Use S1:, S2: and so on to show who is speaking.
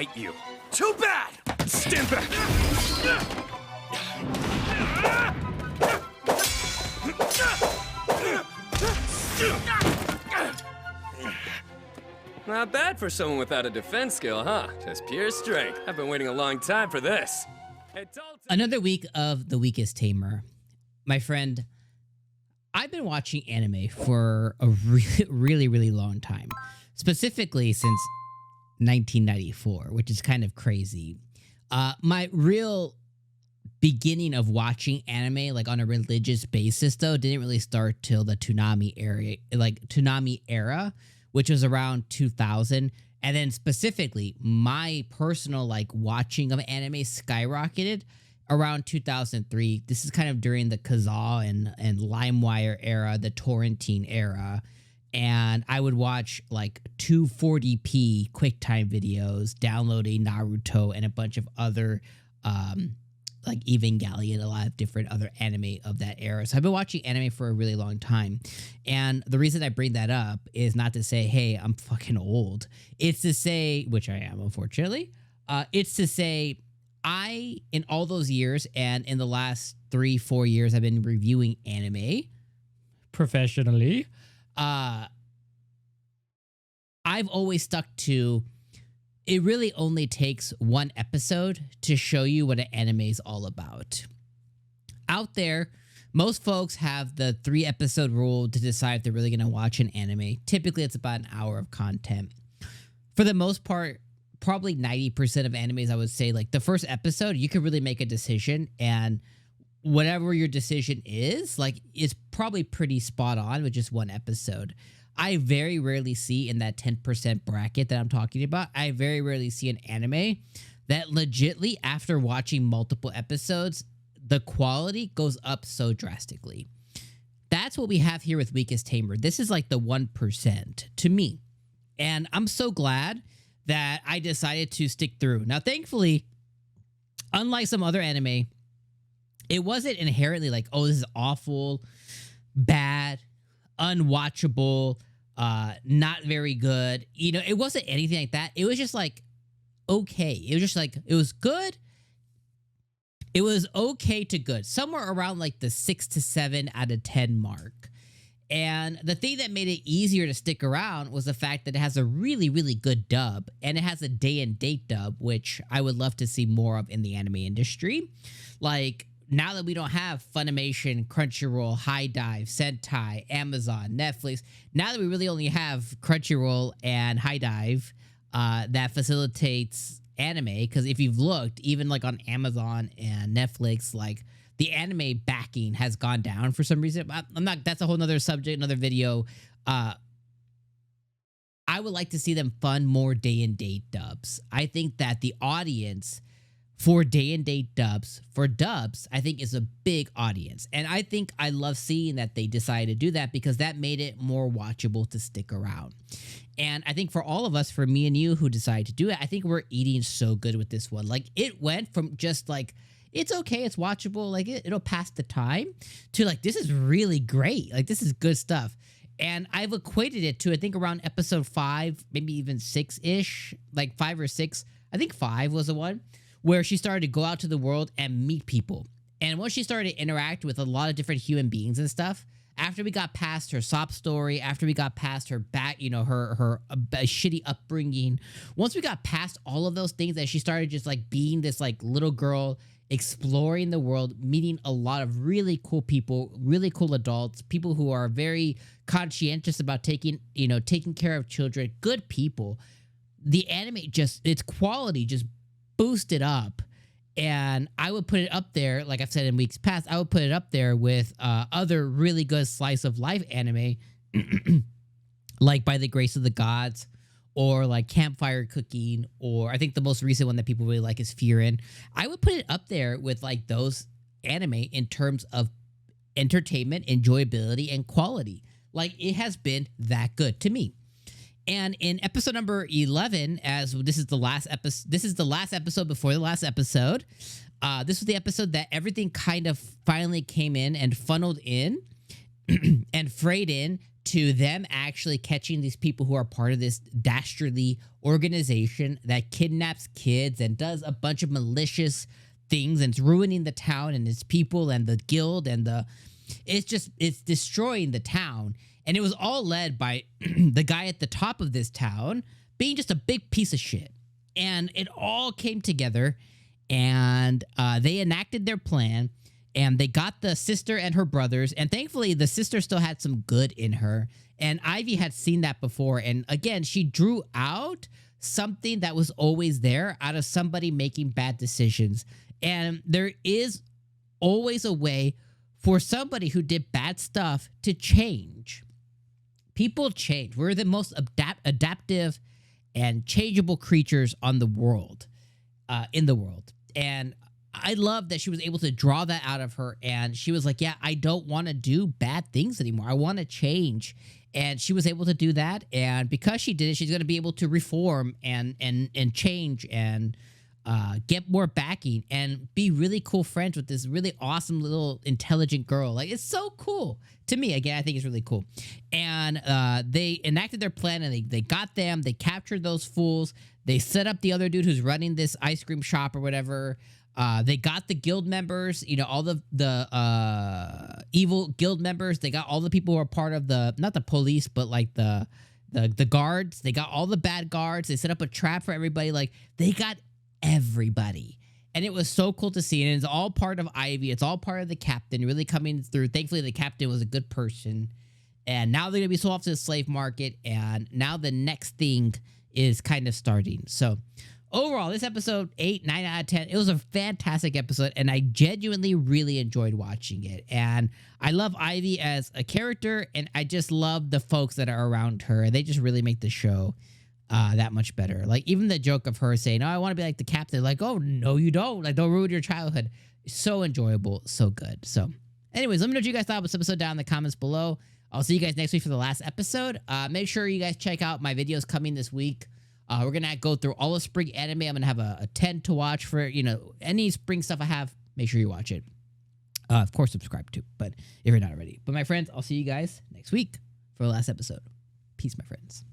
S1: fight you. Too bad! Stand back! Not bad for someone without a defense skill, huh? Just pure strength. I've been waiting a long time for this.
S2: Another week of The Weakest Tamer. My friend, I've been watching anime for a really long time. Specifically since 1994, which is kind of crazy. My real beginning of watching anime, like on a religious basis, though, didn't really start till the Toonami era, which was around 2000. And then specifically, my personal watching of anime skyrocketed around 2003. This is kind of during the 𝐜𝐻𝐽 and LimeWire era, the torrenting era. And I would watch 240p QuickTime videos, downloading Naruto and a bunch of other Evangelion, a lot of different other anime of that era. So I've been watching anime for a really long time. And the reason I bring that up is not to say, hey, I'm fucking old. It's to say, which I am, unfortunately. It's to say, in all those years and in the last 3-4 years, I've been reviewing anime professionally. I've always stuck to, it really only takes one episode to show you what an anime is all about. Out there, most folks have the 3-episode rule to decide if they're really going to watch an anime. Typically, it's about an hour of content. For the most part, probably 90% of animes, I would say, the first episode, you could really make a decision, and whatever your decision is, it's probably pretty spot on with just one episode. I very rarely see in that 10% bracket that I'm talking about, I very rarely see an anime that legitly, after watching multiple episodes, the quality goes up so drastically. That's what we have here with Weakest Tamer. This is the 1% to me. And I'm so glad that I decided to stick through. Now, thankfully, unlike some other anime, it wasn't inherently oh, this is awful, bad, unwatchable, not very good. It wasn't anything like that. It was just okay. It was just it was good. It was okay to good. Somewhere around the 6 to 7 out of 10 mark. And the thing that made it easier to stick around was the fact that it has a really good dub, and it has a day and date dub, which I would love to see more of in the anime industry. Now that we don't have Funimation, Crunchyroll, High Dive, Sentai, Amazon, Netflix, now that we really only have Crunchyroll and High Dive that facilitates anime, because if you've looked, even on Amazon and Netflix, the anime backing has gone down for some reason. I'm not, that's a whole nother subject, another video. I would like to see them fund more day and date dubs. I think that the audience for day and date dubs, for dubs, I think is a big audience. And I think I love seeing that they decided to do that, because that made it more watchable to stick around. And I think for all of us, for me and you who decided to do it, I think we're eating so good with this one. It went from just it's okay, it's watchable, it'll pass the time, to this is really great. This is good stuff. And I've equated it to, I think, around episode 5, maybe even 6-ish, 5 or 6. I think 5 was the one where she started to go out to the world and meet people. And once she started to interact with a lot of different human beings and stuff, after we got past her sob story, after we got past her her shitty upbringing, once we got past all of those things, and she started just being this little girl, exploring the world, meeting a lot of really cool people, really cool adults, people who are very conscientious about taking care of children, good people. The anime its quality just boosted up. And I would put it up there, like I've said in weeks past, I would put it up there with other really good slice of life anime, like By the Grace of the Gods, or Campfire Cooking, or I think the most recent one that people really like is Fearin'. I would put it up there with those anime in terms of entertainment, enjoyability, and quality. It has been that good to me. And in episode number 11, as this is the last episode before the last episode. This was the episode that everything kind of finally came in and funneled in and frayed in to them actually catching these people who are part of this dastardly organization that kidnaps kids and does a bunch of malicious things and it's ruining the town and its people and the guild and it's destroying the town. And it was all led by the guy at the top of this town being just a big piece of shit. And it all came together and they enacted their plan. And they got the sister and her brothers. And thankfully, the sister still had some good in her. And Ivy had seen that before. And again, she drew out something that was always there out of somebody making bad decisions. And there is always a way for somebody who did bad stuff to change. People change. We're the most adaptive and changeable creatures on the world, in the world. And I love that she was able to draw that out of her. And she was like, yeah, I don't want to do bad things anymore. I want to change. And she was able to do that. And because she did it, she's going to be able to reform and change and get more backing and be really cool friends with this really awesome little intelligent girl. Like, it's so cool. To me, again, I think it's really cool. And they enacted their plan and they got them. They captured those fools. They set up the other dude who's running this ice cream shop or whatever. They got the guild members, you know, all the evil guild members. They got all the people who are part of not the police, but like the guards. They got all the bad guards. They set up a trap for everybody. Like, they got everybody. And it was so cool to see. And it's all part of Ivy. It's all part of the captain really coming through. Thankfully, the captain was a good person. And now they're going to be sold off to the slave market. And now the next thing is kind of starting. So overall, this episode, 8, 9 out of 10. It was a fantastic episode, and I genuinely really enjoyed watching it. And I love Ivy as a character, and I just love the folks that are around her. They just really make the show that much better. Like, even the joke of her saying, oh, I want to be like the captain. Like, oh, no, you don't. Like, don't ruin your childhood. So enjoyable. So good. So anyways, let me know what you guys thought of this episode down in the comments below. I'll see you guys next week for the last episode. Make sure you guys check out my videos coming this week. We're going to go through all of spring anime. I'm going to have a 10 to watch for, you know, any spring stuff I have. Make sure you watch it. Of course, subscribe too, but if you're not already. But my friends, I'll see you guys next week for the last episode. Peace, my friends.